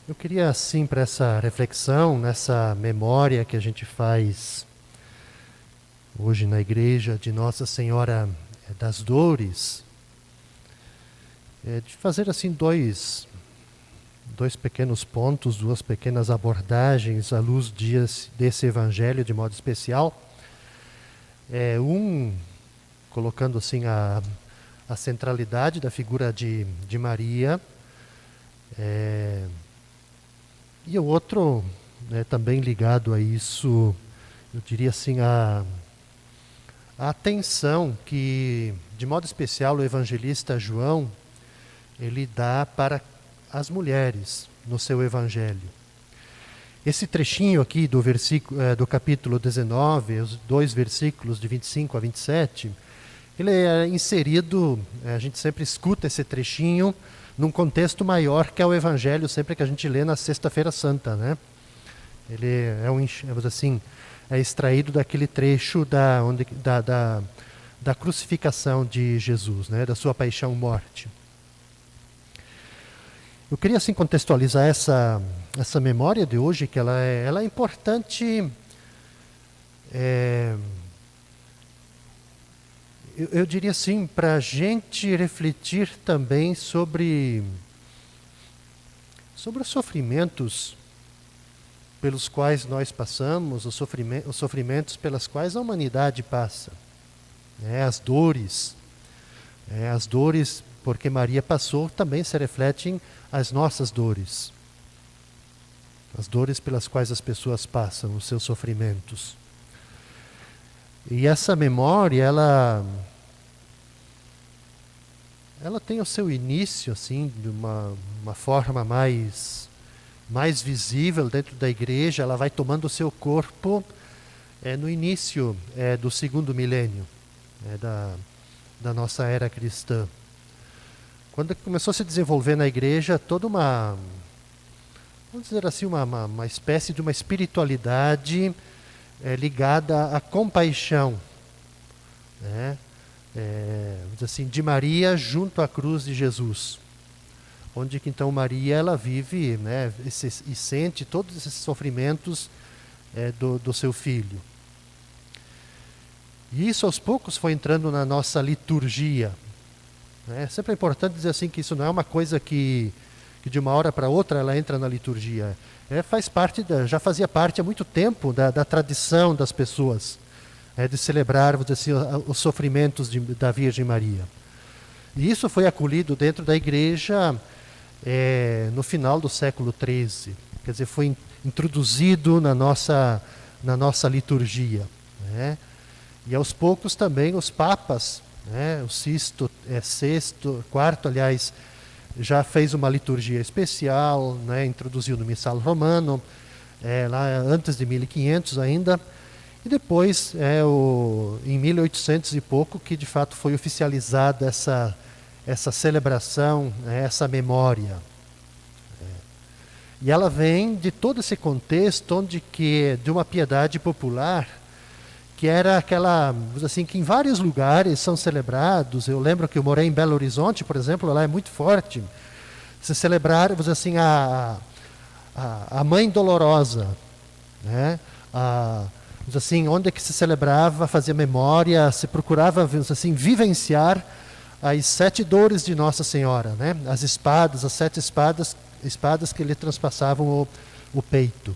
Eu queria, assim, para essa reflexão, nessa memória que a gente faz hoje na igreja de Nossa Senhora das Dores, de fazer, assim, dois pequenos pontos, duas pequenas abordagens à luz desse evangelho de modo especial. Colocando, assim, a centralidade da figura de Maria, e o outro, também ligado a isso, eu diria assim, a atenção que, de modo especial, o evangelista João, ele dá para as mulheres no seu evangelho. Esse trechinho aqui do capítulo 19, os dois versículos de 25 a 27, ele é inserido, a gente sempre escuta esse trechinho, num contexto maior que é o Evangelho, sempre que a gente lê na Sexta-feira Santa, né? Ele vamos assim, é extraído daquele trecho da crucificação de Jesus, né? Da sua paixão e morte. Eu queria assim contextualizar essa memória de hoje, que ela é importante. Eu diria assim, para a gente refletir também sobre os sofrimentos pelos quais nós passamos, os sofrimentos pelas quais a humanidade passa, as dores, porque Maria passou também se refletem as nossas dores, as dores pelas quais as pessoas passam, os seus sofrimentos. E essa memória, ela tem o seu início, assim, de uma forma mais visível dentro da igreja. Ela vai tomando o seu corpo no início do segundo milênio da nossa era cristã. Quando começou a se desenvolver na igreja toda vamos dizer assim, uma espécie de uma espiritualidade ligada à compaixão, né? Assim, de Maria junto à cruz de Jesus, onde que então Maria ela vive, né, e sente todos esses sofrimentos do seu filho. E isso aos poucos foi entrando na nossa liturgia. Sempre é importante dizer assim que isso não é uma coisa que de uma hora para outra ela entra na liturgia. Faz parte já fazia parte há muito tempo da tradição das pessoas, de celebrar, vamos dizer assim, os sofrimentos da Virgem Maria. E isso foi acolhido dentro da igreja no final do século XIII. Quer dizer, foi introduzido na nossa liturgia, né? E aos poucos também os papas, o sexto, quarto, aliás, já fez uma liturgia especial, né? Introduziu no Missal Romano, lá antes de 1500 ainda. E depois, em 1800 e pouco, que de fato foi oficializada essa celebração, essa memória. E ela vem de todo esse contexto de uma piedade popular, que era aquela, assim, que em vários lugares são celebrados. Eu lembro que eu morei em Belo Horizonte, por exemplo, lá é muito forte. Se celebrar, assim, a Mãe Dolorosa, né? Assim, onde é que se celebrava, fazia memória, se procurava, assim, vivenciar as 7 dores de Nossa Senhora, né? As 7 espadas que lhe transpassavam o peito.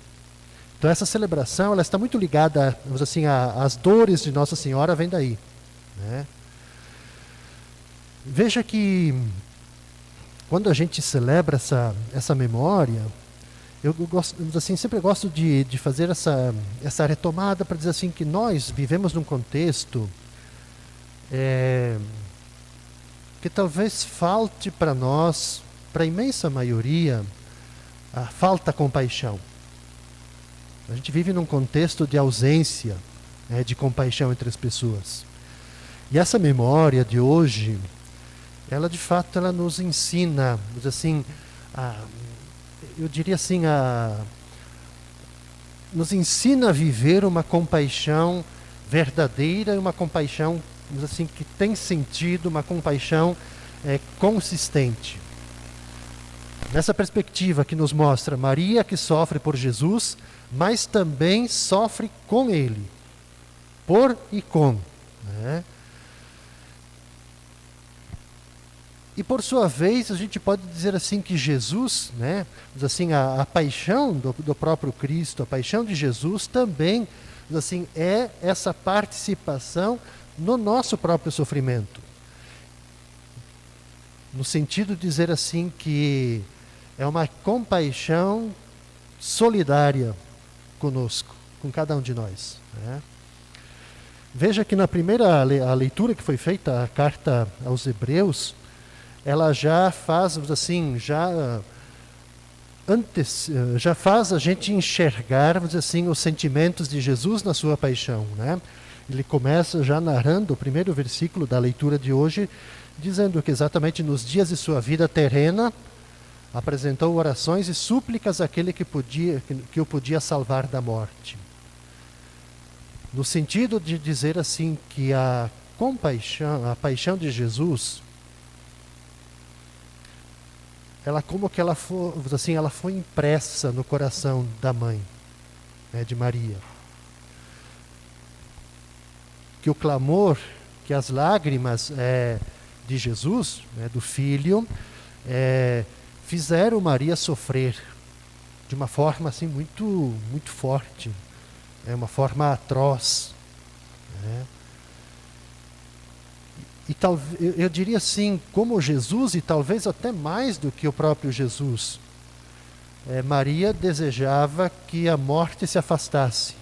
Então essa celebração, ela está muito ligada, assim, às dores de Nossa Senhora, vem daí, né? Veja que quando a gente celebra essa memória, eu gosto, assim, sempre gosto de fazer essa retomada para dizer assim que nós vivemos num contexto que talvez falte para nós, para a imensa maioria, falta compaixão. A gente vive num contexto de ausência, de compaixão entre as pessoas. E essa memória de hoje, ela de fato ela nos ensina, assim, eu diria assim, nos ensina a viver uma compaixão verdadeira e uma compaixão, assim, que tem sentido, uma compaixão consistente. Nessa perspectiva que nos mostra Maria que sofre por Jesus, mas também sofre com Ele. Por e com. Né? E por sua vez, a gente pode dizer assim que Jesus, né, assim, a paixão do próprio Cristo, a paixão de Jesus também, assim, é essa participação no nosso próprio sofrimento. No sentido de dizer assim que é uma compaixão solidária conosco, com cada um de nós. Né? Veja que na primeira a leitura que foi feita, a carta aos Hebreus, ela já faz assim, já faz a gente enxergar, vamos dizer assim, os sentimentos de Jesus na sua paixão, né? Ele começa já narrando o primeiro versículo da leitura de hoje, dizendo que exatamente nos dias de sua vida terrena, apresentou orações e súplicas àquele que o podia salvar da morte. No sentido de dizer assim que a compaixão, a paixão de Jesus, ela como que ela foi, assim, ela foi impressa no coração da mãe, né, de Maria. Que o clamor, que as lágrimas de Jesus, né, do Filho, fizeram Maria sofrer de uma forma assim muito, muito forte, uma forma atroz. Né? E eu diria assim, como Jesus, e talvez até mais do que o próprio Jesus, Maria desejava que a morte se afastasse,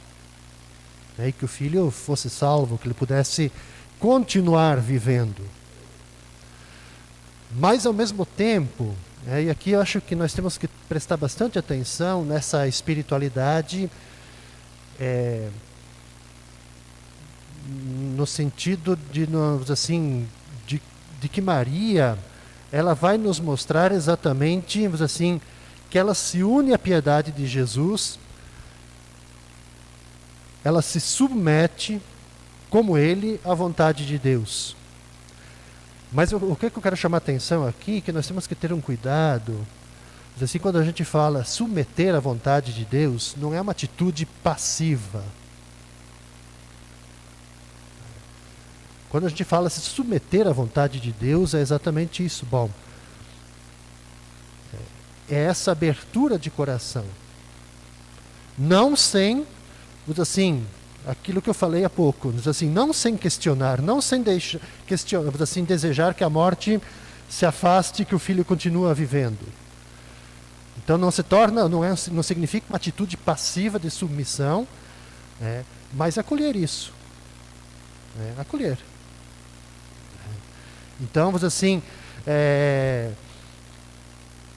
né, e que o filho fosse salvo, que ele pudesse continuar vivendo. Mas ao mesmo tempo, e aqui eu acho que nós temos que prestar bastante atenção nessa espiritualidade, no sentido de que Maria, ela vai nos mostrar exatamente, assim, que ela se une à piedade de Jesus, ela se submete, como ele, à vontade de Deus. Mas o que eu quero chamar a atenção aqui, que nós temos que ter um cuidado, assim, quando a gente fala submeter à vontade de Deus, não é uma atitude passiva. Quando a gente fala se submeter à vontade de Deus, é exatamente isso. Bom, é essa abertura de coração. Não sem, assim, aquilo que eu falei há pouco, assim, não sem questionar, não sem assim, desejar que a morte se afaste, que o filho continue vivendo. Então não se torna, não significa uma atitude passiva de submissão, mas acolher isso. Acolher. Então, assim,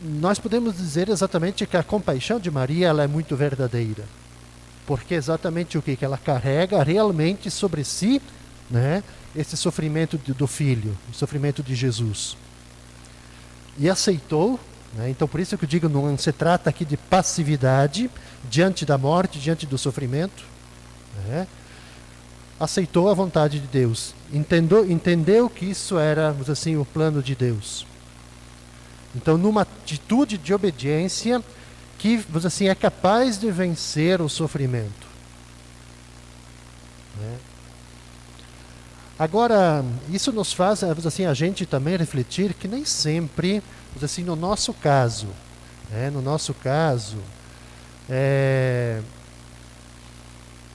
nós podemos dizer exatamente que a compaixão de Maria, ela é muito verdadeira. Porque exatamente o que ela carrega realmente sobre si, né, esse sofrimento do filho, o sofrimento de Jesus. E aceitou, né, então por isso que eu digo, não se trata aqui de passividade diante da morte, diante do sofrimento, né, aceitou a vontade de Deus, entendeu que isso era, assim, o plano de Deus. Então, numa atitude de obediência que, assim, é capaz de vencer o sofrimento. Né? Agora, isso nos faz, assim, a gente também refletir que nem sempre, assim, no nosso caso,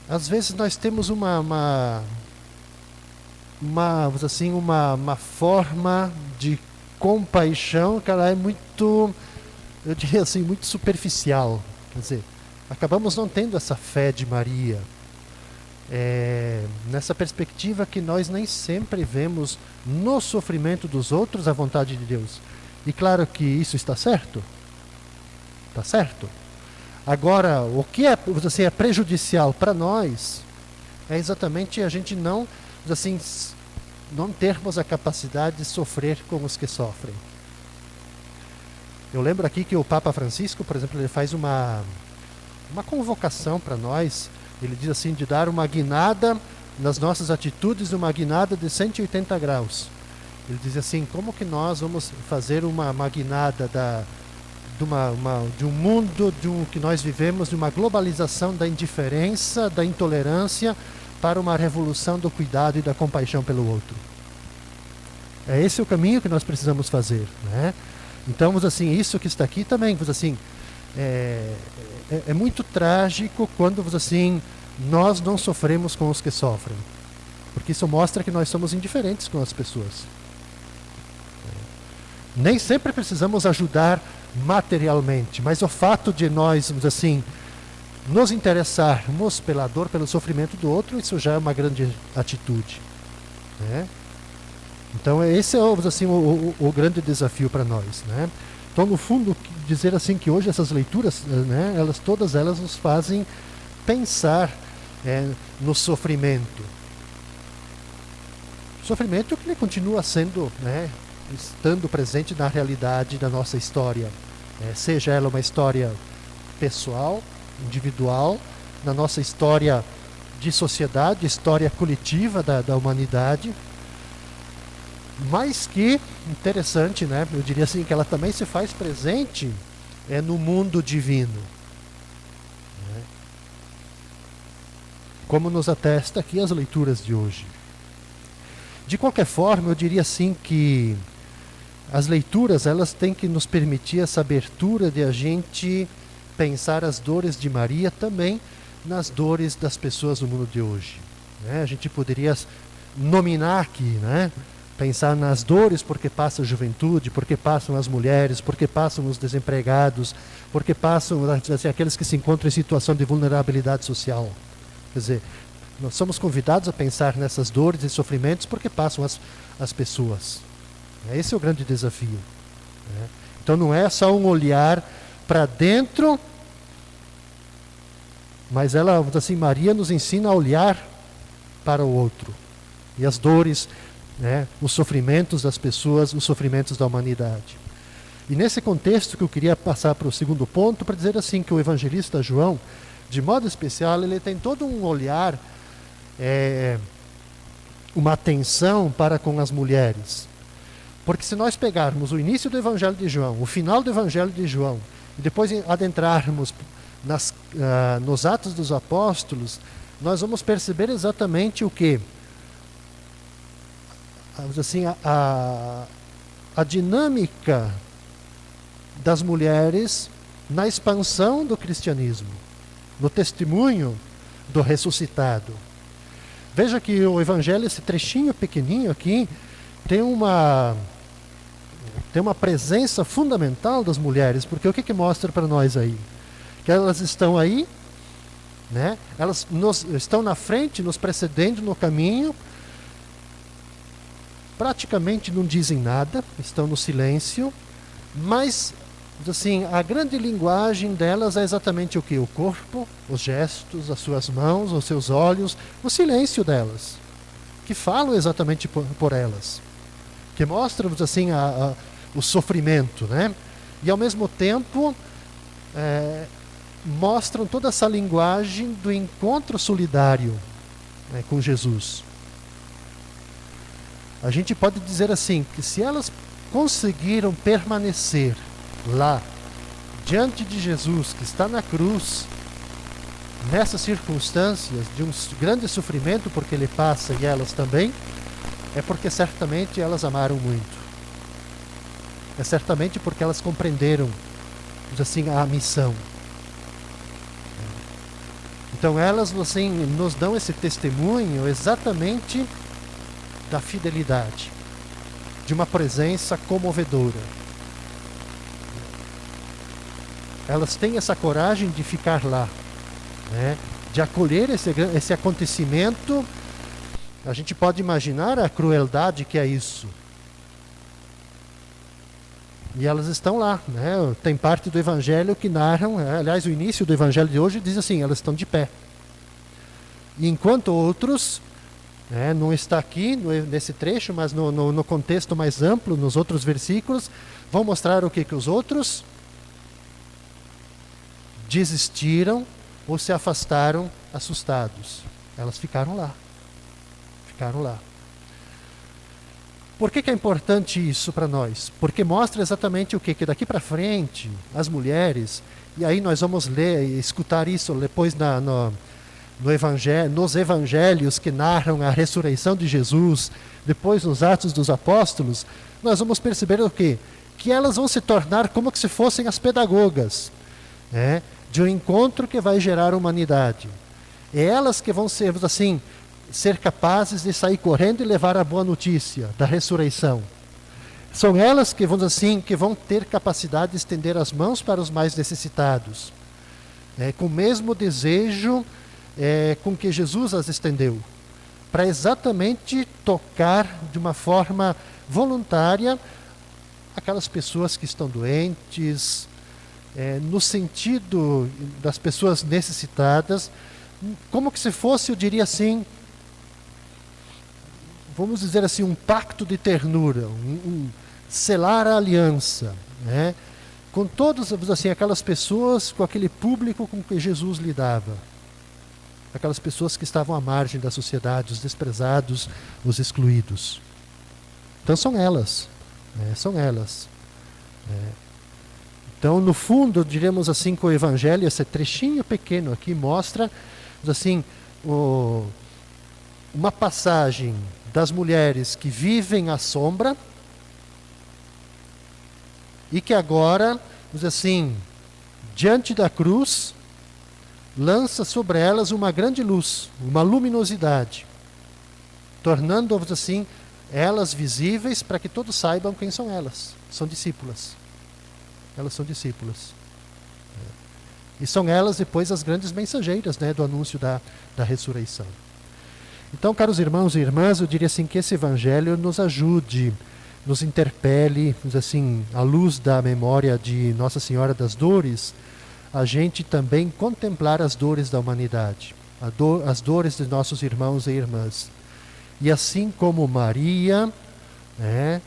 às vezes nós temos uma forma de compaixão que ela é muito, eu diria assim, muito superficial. Quer dizer, acabamos não tendo essa fé de Maria. Nessa perspectiva que nós nem sempre vemos no sofrimento dos outros a vontade de Deus. E claro que isso está certo. Está certo. Agora, o que é, assim, é prejudicial para nós é exatamente a gente não, assim, não termos a capacidade de sofrer com os que sofrem. Eu lembro aqui que o Papa Francisco, por exemplo, ele faz uma convocação para nós. Ele diz assim, de dar uma guinada nas nossas atitudes, uma guinada de 180 graus. Ele diz assim, como que nós vamos fazer uma guinada de um mundo que nós vivemos, de uma globalização da indiferença, da intolerância, para uma revolução do cuidado e da compaixão pelo outro. É esse o caminho que nós precisamos fazer, né? Então, assim, isso que está aqui também, assim, é muito trágico quando, assim, nós não sofremos com os que sofrem, porque isso mostra que nós somos indiferentes com as pessoas. Nem sempre precisamos ajudar materialmente, mas o fato de nós, assim, nos interessarmos pela dor, pelo sofrimento do outro, isso já é uma grande atitude, né? Então esse é, assim, o grande desafio para nós, né? Então, no fundo, dizer assim que hoje essas leituras, né, todas elas nos fazem pensar no sofrimento. Sofrimento que continua sendo, né, estando presente na realidade da nossa história, seja ela uma história pessoal, individual, na nossa história de sociedade, história coletiva da humanidade, mas que, interessante, né, eu diria assim, que ela também se faz presente no mundo divino, né, como nos atesta aqui as leituras de hoje. De qualquer forma, eu diria assim que as leituras, elas têm que nos permitir essa abertura de a gente pensar as dores de Maria também nas dores das pessoas do mundo de hoje, né? A gente poderia nominar aqui, né? Pensar nas dores porque passa a juventude, porque passam as mulheres, porque passam os desempregados, porque passam assim, aqueles que se encontram em situação de vulnerabilidade social. Quer dizer, nós somos convidados a pensar nessas dores e sofrimentos porque passam as pessoas. Esse é o grande desafio, né? Então não é só um olhar para dentro, mas ela, assim, Maria nos ensina a olhar para o outro. E as dores, né, os sofrimentos das pessoas, os sofrimentos da humanidade. E nesse contexto que eu queria passar para o segundo ponto, para dizer assim que o evangelista João, de modo especial, ele tem todo um olhar, uma atenção para com as mulheres. Porque se nós pegarmos o início do Evangelho de João, o final do Evangelho de João, e depois adentrarmos nos Atos dos Apóstolos, nós vamos perceber exatamente o que? Assim, a dinâmica das mulheres na expansão do cristianismo, no testemunho do ressuscitado. Veja que o Evangelho, esse trechinho pequenininho aqui, tem uma presença fundamental das mulheres, porque o que mostra para nós aí? Que elas estão aí, né? Elas estão na frente, nos precedendo no caminho, praticamente não dizem nada, estão no silêncio, mas, assim, a grande linguagem delas é exatamente o que? O corpo, os gestos, as suas mãos, os seus olhos, o silêncio delas, que falam exatamente por elas, que mostram, assim, o sofrimento, né? E ao mesmo tempo mostram toda essa linguagem do encontro solidário, né, com Jesus. A gente pode dizer assim, que se elas conseguiram permanecer lá, diante de Jesus, que está na cruz, nessas circunstâncias de um grande sofrimento, porque ele passa e elas também, é porque certamente elas amaram muito. É certamente porque elas compreenderam, assim, a missão. Então elas, assim, nos dão esse testemunho exatamente da fidelidade, de uma presença comovedora. Elas têm essa coragem de ficar lá, né? De acolher esse acontecimento. A gente pode imaginar a crueldade que é isso. E elas estão lá, né? Tem parte do Evangelho que narram, aliás, o início do Evangelho de hoje diz assim, elas estão de pé. E enquanto outros, não está aqui nesse trecho, mas no contexto mais amplo, nos outros versículos, vão mostrar o que os outros desistiram ou se afastaram assustados. Elas ficaram lá. Ficaram lá. Por que é importante isso para nós? Porque mostra exatamente o quê? Que daqui para frente, as mulheres, e aí nós vamos ler e escutar isso depois nos evangelhos que narram a ressurreição de Jesus, depois nos Atos dos Apóstolos, nós vamos perceber o quê? Que elas vão se tornar como que se fossem as pedagogas, né, de um encontro que vai gerar humanidade. É elas que vão ser, assim, ser capazes de sair correndo e levar a boa notícia da ressurreição. São elas que vão, assim, que vão ter capacidade de estender as mãos para os mais necessitados, com o mesmo desejo com que Jesus as estendeu, para exatamente tocar de uma forma voluntária aquelas pessoas que estão doentes, no sentido das pessoas necessitadas, como que se fosse, eu diria assim, vamos dizer assim, um pacto de ternura, selar a aliança, né, com todas assim, aquelas pessoas, com aquele público com que Jesus lidava. Aquelas pessoas que estavam à margem da sociedade, os desprezados, os excluídos. Então são elas. São elas. Então, no fundo, diremos assim, que o Evangelho, esse trechinho pequeno aqui, mostra assim, uma passagem das mulheres que vivem à sombra e que agora, assim, diante da cruz, lança sobre elas uma grande luz, uma luminosidade, tornando-as assim, elas visíveis para que todos saibam quem são elas. São discípulas. Elas são discípulas. E são elas depois as grandes mensageiras, né, do anúncio da ressurreição. Então, caros irmãos e irmãs, eu diria assim que esse evangelho nos ajude, nos interpele, assim, à luz da memória de Nossa Senhora das Dores, a gente também contemplar as dores da humanidade, as dores de nossos irmãos e irmãs. E assim como Maria, né,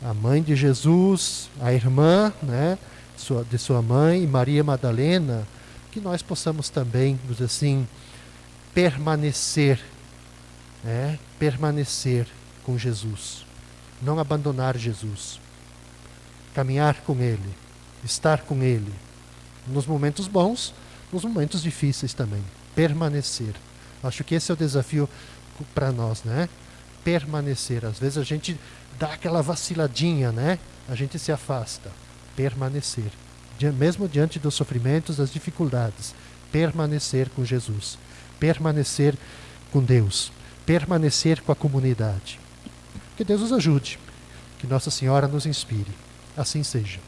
a mãe de Jesus, a irmã, né, de sua mãe, Maria Madalena, que nós possamos também, assim, permanecer com Jesus, não abandonar Jesus, caminhar com Ele, estar com Ele, nos momentos bons, nos momentos difíceis também, permanecer. Acho que esse é o desafio para nós, né? Permanecer. Às vezes a gente dá aquela vaciladinha, né? A gente se afasta. Permanecer. Mesmo diante dos sofrimentos, das dificuldades, permanecer com Jesus, permanecer com Deus, permanecer com a comunidade. Que Deus nos ajude, que Nossa Senhora nos inspire. Assim seja.